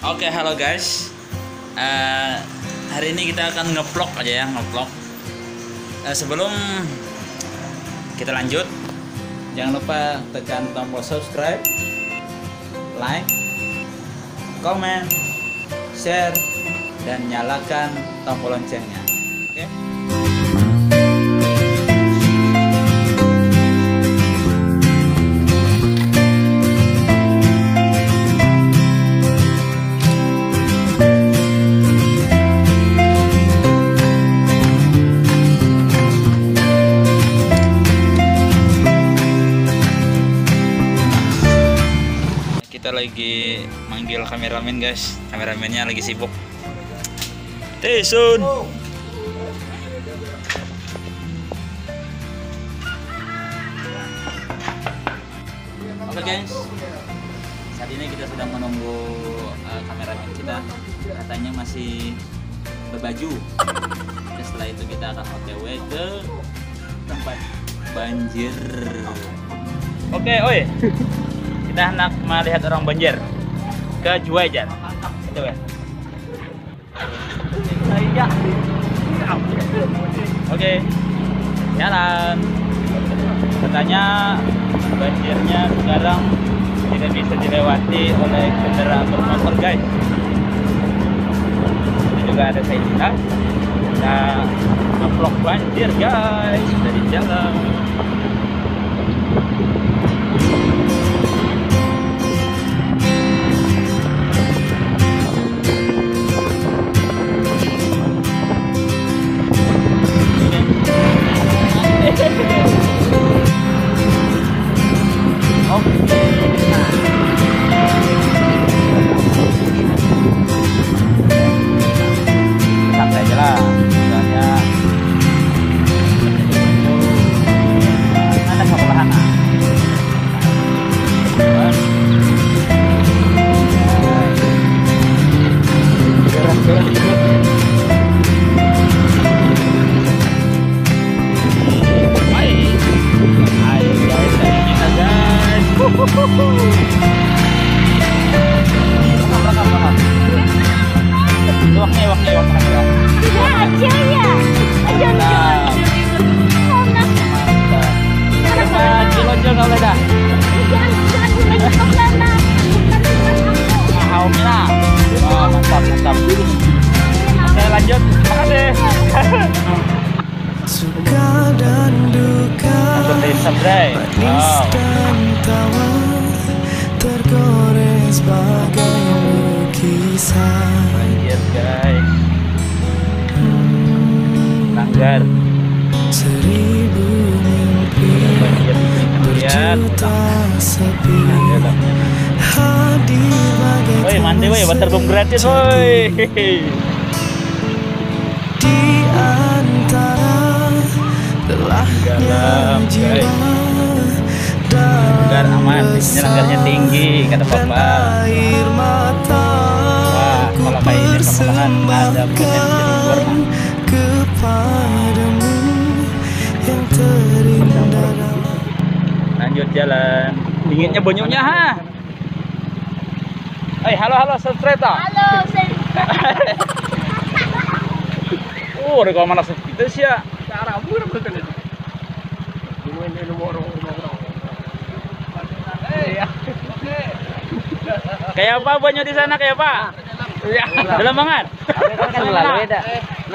Oke, halo guys. Hari ini kita akan nge-vlog aja ya, nge-vlog. Sebelum kita lanjut, jangan lupa tekan tombol subscribe, like, comment, share, dan nyalakan tombol loncengnya. Oke? Kita lagi manggil kameramen guys, kameramennya lagi sibuk. Sun. Oke guys, saat ini kita sedang menunggu kameramen kita, katanya masih berbaju. Dan setelah itu kita akan OTW ke tempat banjir. Oke, oi. Kita hendak melihat orang banjir ke Juwajan. Itu ya. Oke, jalan. Katanya banjirnya sekarang tidak bisa dilewati oleh kendaraan bermotor guys. Ini juga ada saya juga. Kita nge-vlog banjir guys dari jalan. Santai aja lah, soalnya ada sebelahan. Mantap. Oke, lanjut. Makasih. Suka dan duka, manis dan tawa, tergores bagai lukisan. Banjir guys. Langgar. Seribu mimpi berjuta sepi, hadir bagai Woi, mandi woi, banter gratis woi. di antara lelahnya jiwa. Langgar aman, di sini langgarnya tinggi kata papa. Air mata Wah, kalau kayak ini perlahan ada potensi jadi kepadamu yang terindah. Lanjut jalan. Dinginnya bonyoknya ha. Halo subscribe toh. Halo, Udah kau mana kita sih ya. Kayak apa banyak di sana kayak apa? Iya. Dalam banget.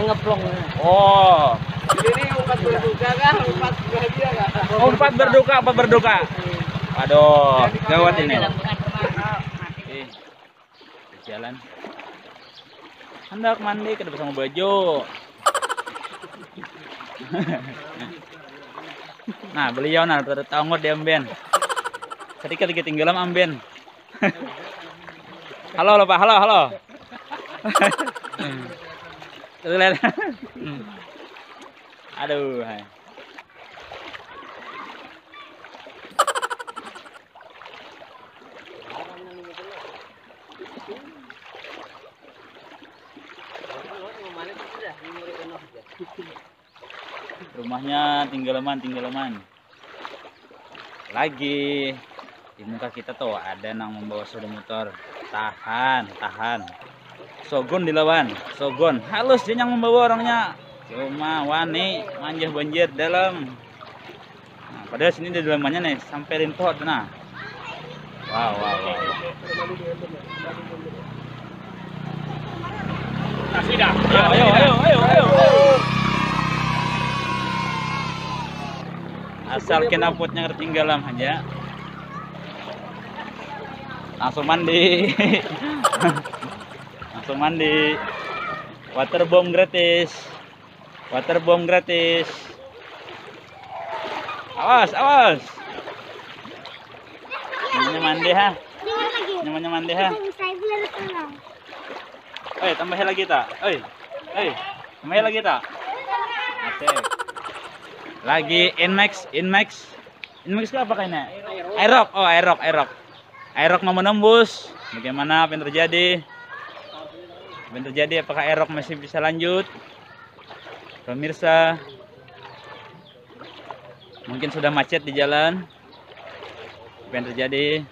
ngeplong. Oh. Ini empat berduka kan, empat bahagia kan? Oh, empat berduka. Aduh, gawat ini. Jalan. Hendak mandi ke bersama baju. Nah, beliau nah tertanggut di amben. Sedikit ketinggalan amben. Halo Pak, halo. Lihat. Aduh. Rumahnya tinggal leman lagi Di muka kita tuh ada yang membawa sepeda motor. Tahan. Sogon dilawan. Sogon halus dia yang membawa orangnya. Cuma wani manjah banjir dalam. Nah, padahal sini di dalamnya nih sampai rintot nah. Wow. Sudah. Ayo. Asal kenapotnya ketinggalan aja. Langsung mandi. Waterbomb gratis. Awas. Namanya mandi ha. Oi, tambahin lagi tak? Oi. Tambahin lagi tak? Asik. Lagi Inmax itu apa kayaknya? Aerox. Oh, Aerox mau menembus. Bagaimana apa yang terjadi? Apakah Aerox masih bisa lanjut? Pemirsa, mungkin sudah macet di jalan. Apa yang terjadi?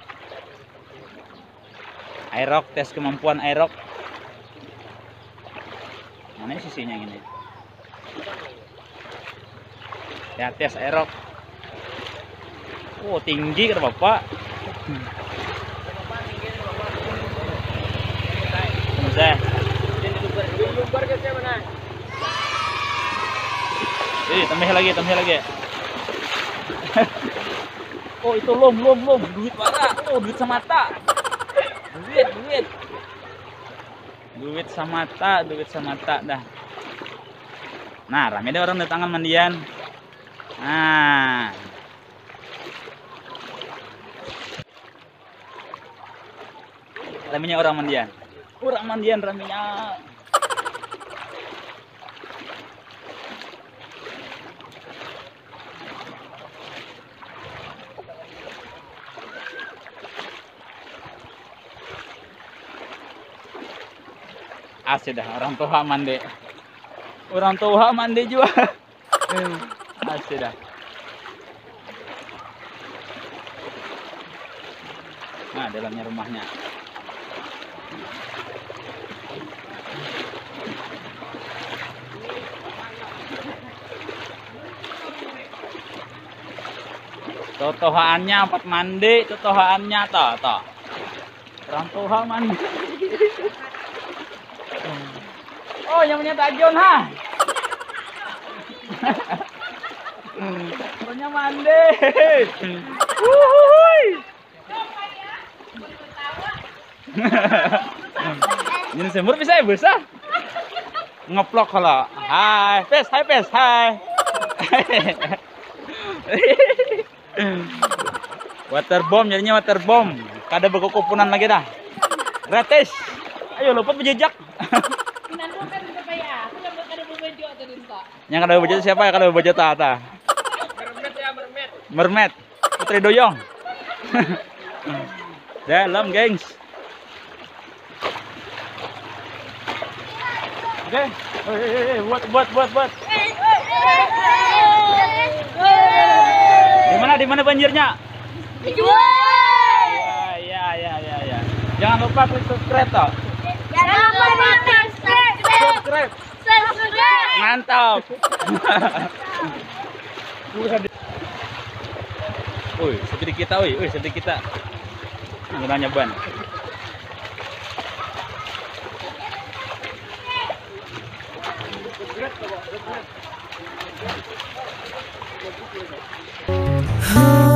Aerox, tes kemampuan Aerox. Mana sisinya ini? Ya, tes Aerox. Oh, tinggi kata Bapak. Saya. Tambah lagi. Oh, itu lom. Duit parah. Oh, duit samata. Duit samata dah. Nah, rame deh orang datangan mandian. Nah. Ramenya orang mandian. Ramenya. Asik dah orang tua mandi juga. Asik dah. Nah, dalamnya rumahnya. Totohaannya empat mandi, totohaannya toh. Orang tua mandi. Oh, yang punya Tajon ha. Punya mandi. Ini semur bisa ya besar. Ngeplok kalau. Hai pes. Waterbomb jadinya waterbomb. Kada berkekupunan lagi dah. Gratis. Ayo luput berjejak. Yang kada berjejak siapa ya kada berjejak ta? Mermaid. Putri Doyong. Dalam, gengs. Oke. Buat. Di mana banjirnya? Ya. Jangan lupa klik subscribe toh. Subscribe. Mantap. Woi, sedikit kita. Gunanya ban. Oh